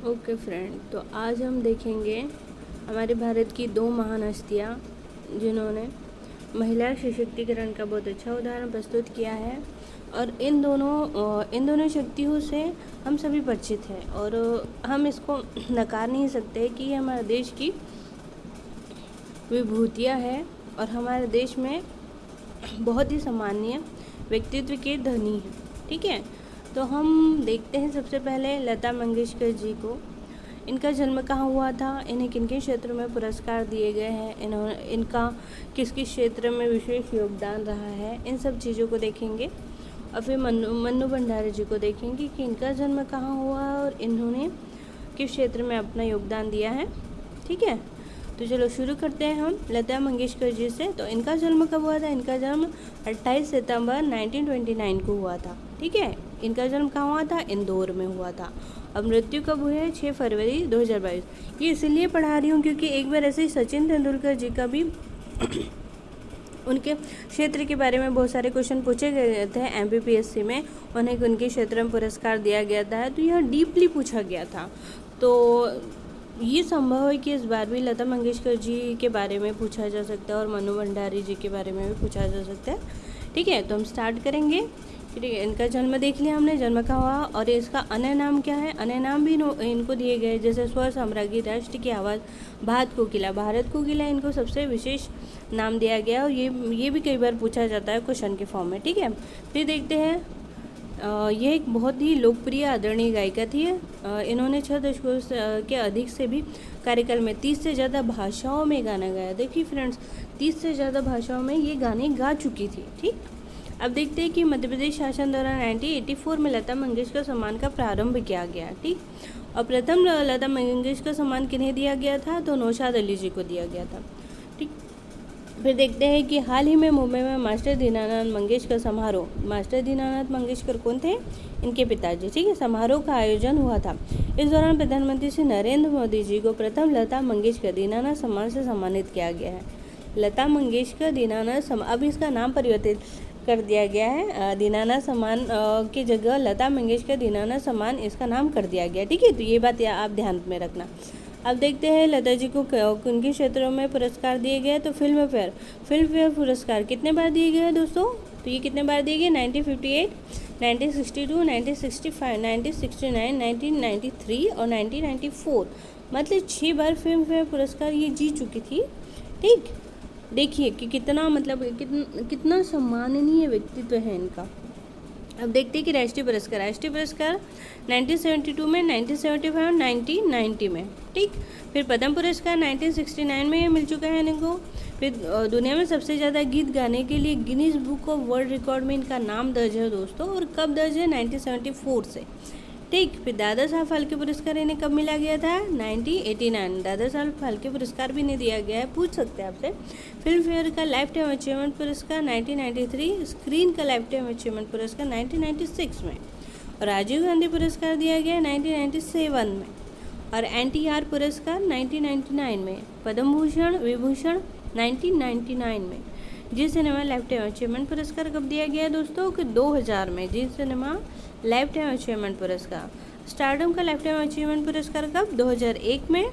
Okay friend, तो आज हम देखेंगे हमारे भारत की दो महान हस्तियाँ जिन्होंने महिला सशक्तिकरण का बहुत अच्छा उदाहरण प्रस्तुत किया है। और इन दोनों शक्तियों से हम सभी परिचित हैं और हम इसको नकार नहीं सकते कि ये हमारे देश की विभूतियाँ हैं और हमारे देश में बहुत ही सामान्य व्यक्तित्व के धनी हैं। ठीक है, तो हम देखते हैं सबसे पहले लता मंगेशकर जी को। इनका जन्म कहाँ हुआ था, इन्हें किन किन क्षेत्रों में पुरस्कार दिए गए हैं, इनका किस किस क्षेत्र में विशेष योगदान रहा है, इन सब चीज़ों को देखेंगे। और फिर मन्नू भंडारी जी को देखेंगे कि इनका जन्म कहाँ हुआ और इन्होंने किस क्षेत्र में अपना योगदान दिया है। ठीक है, तो चलो शुरू करते हैं हम लता मंगेशकर जी से। तो इनका जन्म कब हुआ था? इनका जन्म 28 सितंबर 1929 को हुआ था। ठीक है, इनका जन्म कहाँ हुआ था? इंदौर में हुआ था। अब मृत्यु कब हुई है? 6 फरवरी 2022। ये इसलिए पढ़ा रही हूँ क्योंकि एक बार ऐसे ही सचिन तेंदुलकर जी का भी उनके क्षेत्र के बारे में बहुत सारे क्वेश्चन पूछे गए थे MPPSC में, उन्हें उनके क्षेत्र में पुरस्कार दिया गया था, तो यह डीपली पूछा गया था। तो ये संभव है कि इस बार भी लता मंगेशकर जी के बारे में पूछा जा सकता है और मन्नू भंडारी जी के बारे में भी पूछा जा सकता है। ठीक है, तो हम स्टार्ट करेंगे। ठीक है, इनका जन्म देख लिया हमने, जन्म का हुआ। और इसका अन्य नाम क्या है? अन्य नाम भी इनको दिए गए, जैसे स्वर साम्राज्ञी, राष्ट्र की आवाज़, भारत कोकिला। भारत कोकिला इनको सबसे विशेष नाम दिया गया और ये भी कई बार पूछा जाता है क्वेश्चन के फॉर्म में। ठीक है, फिर देखते हैं। यह एक बहुत ही लोकप्रिय आदरणीय गायिका थी। इन्होंने 6 दशकों के अधिक से भी कार्यकाल में 30 से ज़्यादा भाषाओं में गाना गाया। देखिए फ्रेंड्स, 30 से ज़्यादा भाषाओं में ये गाने गा चुकी थी। ठीक, अब देखते हैं कि मध्य प्रदेश शासन द्वारा 1984 में लता मंगेशकर सम्मान का प्रारंभ किया गया। ठीक, और प्रथम लता मंगेशकर सम्मान किन्हें दिया गया था? तो नौशाद अली जी को दिया गया था। ठीक, फिर देखते हैं कि हाल ही में मुंबई में मास्टर दीनानाथ मंगेशकर समारोह। मास्टर दीनानाथ मंगेशकर कौन थे? इनके पिताजी। ठीक है, समारोह का आयोजन हुआ था। इस दौरान प्रधानमंत्री श्री नरेंद्र मोदी जी को प्रथम लता मंगेशकर दीनानाथ सम्मान से सम्मानित किया गया है। लता मंगेशकर दीनानाथ अब इसका नाम परिवर्तित कर दिया गया है। दीनानाथ सम्मान की जगह लता मंगेशकर दीनानाथ सम्मान इसका नाम कर दिया गया। ठीक है, तो ये बात आप ध्यान में रखना। अब देखते हैं लता जी को किन किन क्षेत्रों में पुरस्कार दिए गए। तो फिल्म फेयर पुरस्कार कितने बार दिए गए हैं दोस्तों? तो ये कितने बार दिए गए? 1958, 1962, 1965, 1969, 1993 और 1994। मतलब 6 बार फिल्म फेयर पुरस्कार ये जीत चुकी थी। ठीक, देखिए कि कितना मतलब कितना सम्माननीय व्यक्तित्व है इनका। अब देखते हैं कि राष्ट्रीय पुरस्कार 1972 में, 1975 और 1990 में। ठीक, फिर पद्म पुरस्कार 1969 में ये मिल चुका है इनको। फिर दुनिया में सबसे ज़्यादा गीत गाने के लिए Guinness book of world record में इनका नाम दर्ज है दोस्तों। और कब दर्ज है? 1974 से। ठीक, फिर दादा साहब फाल्के पुरस्कार इन्हें कब मिला गया था? 1989। दादा साहब फाल्के पुरस्कार भी इन्हें दिया गया है, पूछ सकते हैं आपसे। फिल्म फेयर का लाइफ टाइम अचीवमेंट पुरस्कार 1993, स्क्रीन का लाइफ टाइम अचीवमेंट पुरस्कार 1996 में, और राजीव गांधी पुरस्कार दिया गया 1997 में, और NTR पुरस्कार 1999 में, पद्म भूषण विभूषण 1999 में। जी सिनेमा लाइफ टाइम अचीवमेंट पुरस्कार कब दिया गया दोस्तों? कि 2000 में। जी सिनेमा लाइफ टाइम अचीवमेंट पुरस्कार। स्टारडम का लाइफ टाइम अचीवमेंट पुरस्कार कब? 2001 में,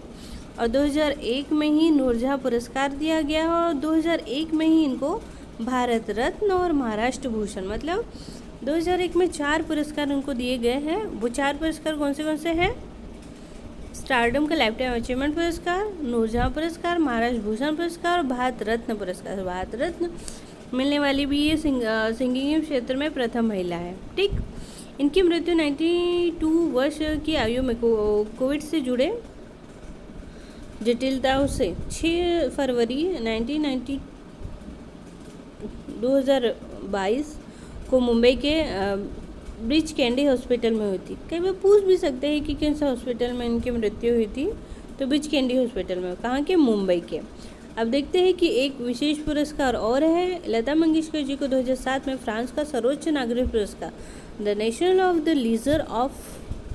और 2001 में ही नूरजहां पुरस्कार दिया गया और 2001 में ही इनको भारत रत्न और महाराष्ट्र भूषण, मतलब 2001 में 4 पुरस्कार उनको दिए गए हैं। वो 4 पुरस्कार कौन से हैं? स्टारडम का लाइफ टाइम अचीवमेंट पुरस्कार, नूरजहां पुरस्कार, महाराष्ट्र भूषण पुरस्कार और भारत रत्न पुरस्कार। भारत रत्न मिलने वाली भी ये सिंगिंग क्षेत्र में प्रथम महिला है। ठीक, इनकी मृत्यु 92 वर्ष की आयु में कोविड से जुड़े जटिलताओं से 6 फरवरी 2022 को मुंबई के ब्रिज कैंडी हॉस्पिटल में हुई थी। कई बार पूछ भी सकते हैं कि किन से हॉस्पिटल में इनकी मृत्यु हुई थी। तो ब्रिज कैंडी हॉस्पिटल में, कहाँ के? मुंबई के। अब देखते हैं कि एक विशेष पुरस्कार और है। लता मंगेशकर जी को 2007 में फ्रांस का सर्वोच्च नागरिक पुरस्कार the national of the legion of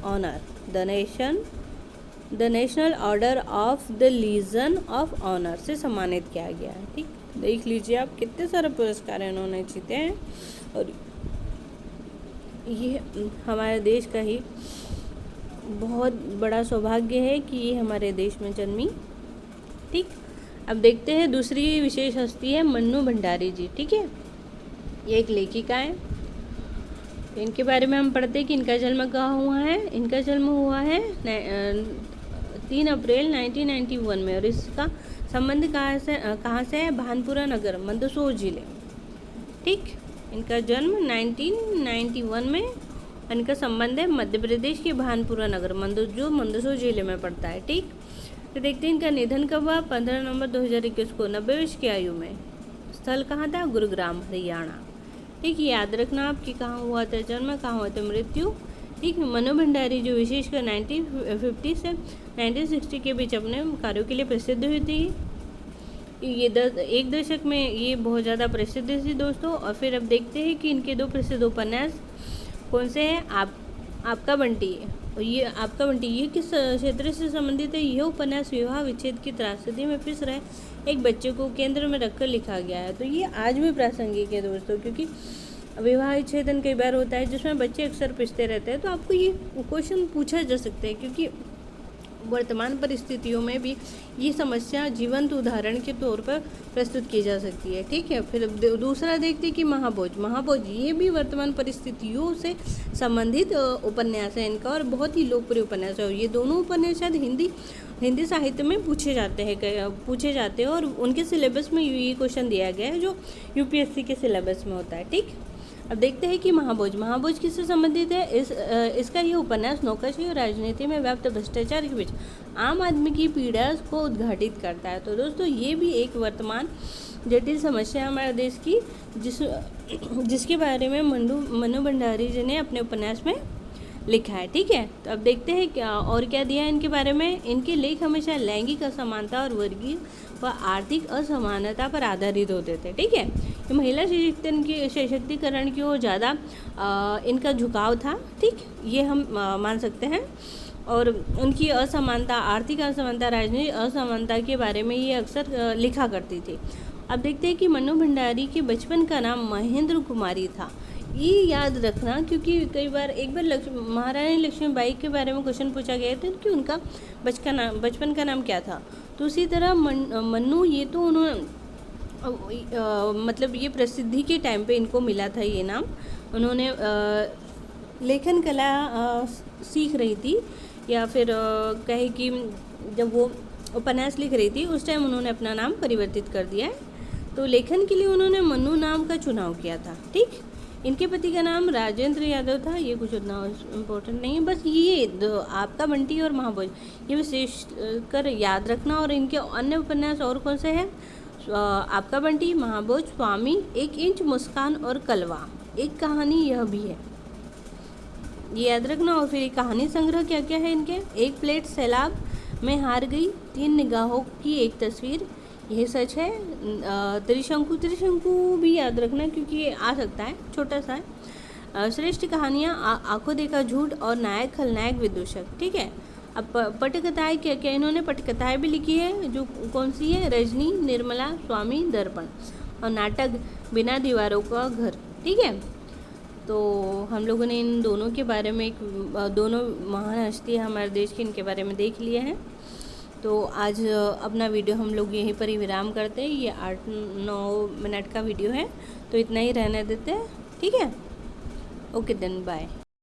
honour, the national order of the legion of honour से सम्मानित किया गया है। ठीक, देख लीजिए आप कितने सारे पुरस्कार इन्होंने जीते हैं। और ये हमारे देश का ही बहुत बड़ा सौभाग्य है कि ये हमारे देश में जन्मी। ठीक, अब देखते हैं दूसरी विशेष हस्ती है मन्नू भंडारी जी। ठीक है, ये एक लेखिका है। इनके बारे में हम पढ़ते हैं कि इनका जन्म कहाँ हुआ है। इनका जन्म हुआ है 3 अप्रैल 1991 में, और इसका संबंध कहाँ से है? भानपुरा नगर, मंदसौर जिले। ठीक, इनका जन्म 1991 में, इनका संबंध है मध्य प्रदेश के भानपुरा नगर, जो मंदसौर जिले में पड़ता है। ठीक, तो देखते हैं इनका निधन कब हुआ? 15 नवंबर 2021 को, 90 वर्ष की आयु में। स्थल कहाँ था? गुरुग्राम, हरियाणा। ठीक, याद रखना आपकी कहाँ हुआ था जन्म, कहाँ हुआ था मृत्यु। ठीक, मनु भंडारी जो विशेषकर 1950 से 1960 के बीच अपने कार्यों के लिए प्रसिद्ध हुई थी। ये एक दशक में ये बहुत ज़्यादा प्रसिद्ध थी दोस्तों। और फिर अब देखते हैं कि इनके 2 प्रसिद्ध उपन्यास कौन से हैं। आपका बंटी, और ये आपका बंटी ये किस क्षेत्र से संबंधित है? यह उपन्यास विवाह विच्छेद की त्रासदी में पिस रहे एक बच्चे को केंद्र में रखकर लिखा गया है। तो ये आज भी प्रासंगिक है दोस्तों, क्योंकि विवाह विच्छेदन कई बार होता है जिसमें बच्चे अक्सर पिसते रहते हैं। तो आपको ये क्वेश्चन पूछा जा सकता है, क्योंकि वर्तमान परिस्थितियों में भी ये समस्या जीवंत उदाहरण के तौर पर प्रस्तुत की जा सकती है। ठीक है, फिर दूसरा देखते हैं कि महाभोज ये भी वर्तमान परिस्थितियों से संबंधित उपन्यास है इनका, और बहुत ही लोकप्रिय उपन्यास है। और ये दोनों उपन्यास शायद हिंदी साहित्य में पूछे जाते हैं, और उनके सिलेबस में ये क्वेश्चन दिया गया है जो यूपीएससी के सिलेबस में होता है। ठीक, अब देखते हैं कि महाभोज किससे संबंधित है। इसका यह उपन्यास नौकरशाही और राजनीति में व्याप्त भ्रष्टाचार के बीच आम आदमी की पीड़ा को उद्घाटित करता है। तो दोस्तों ये भी एक वर्तमान जटिल समस्या है हमारे देश की, जिसके बारे में मनु भंडारी जी ने अपने उपन्यास में लिखा है। ठीक है, तो अब देखते हैं क्या दिया है इनके बारे में। इनके लेख हमेशा लैंगिक असमानता और वर्गीय व आर्थिक असमानता पर आधारित होते थे। ठीक है, ये महिला सशक्तिकरण की ओर ज़्यादा इनका झुकाव था। ठीक, ये हम मान सकते हैं। और उनकी असमानता, आर्थिक असमानता, राजनीतिक असमानता के बारे में ये अक्सर लिखा करती थी। अब देखते हैं कि मनु भंडारी के बचपन का नाम महेंद्र कुमारी था। ये याद रखना, क्योंकि एक बार महारानी लक्ष्मीबाई के बारे में क्वेश्चन पूछा गया था कि उनका बचपन का नाम क्या था। तो उसी तरह मन्नू, ये तो उन्होंने मतलब ये प्रसिद्धि के टाइम पे इनको मिला था ये नाम। उन्होंने लेखन कला सीख रही थी, या फिर कहे कि जब वो उपन्यास लिख रही थी उस टाइम उन्होंने अपना नाम परिवर्तित कर दिया है। तो लेखन के लिए उन्होंने मन्नू नाम का चुनाव किया था। ठीक, इनके पति का नाम राजेंद्र यादव था। ये कुछ उतना इम्पोर्टेंट नहीं है, बस ये आपका बंटी और महाभोज ये विशेष कर याद रखना। और इनके अन्य उपन्यास और कौन से हैं? आपका बंटी, महाभोज, स्वामी, 1 इंच, मुस्कान और कलवा। एक कहानी यह भी है, ये याद रखना। और फिर कहानी संग्रह क्या क्या है इनके? 1 प्लेट सैलाब में हार गई, 3 निगाहों की एक तस्वीर, यह सच है, त्रिशंकु भी याद रखना क्योंकि ये आ सकता है, छोटा सा है। श्रेष्ठ कहानियाँ, आंखों देखा झूठ, और नायक खलनायक विदूषक। ठीक है, अब पटकथाएँ क्या क्या? इन्होंने पटकथाएँ भी लिखी है, जो कौन सी है? रजनी, निर्मला, स्वामी, दर्पण। और नाटक बिना दीवारों का घर। ठीक है, तो हम लोगों ने इन दोनों के बारे में दोनों महान हस्ती हमारे देश के, इनके बारे में देख लिए हैं। तो आज अपना वीडियो हम लोग यहीं पर ही विराम करते हैं। ये 8-9 मिनट का वीडियो है, तो इतना ही रहने देते हैं। ठीक है, ओके देन, बाय।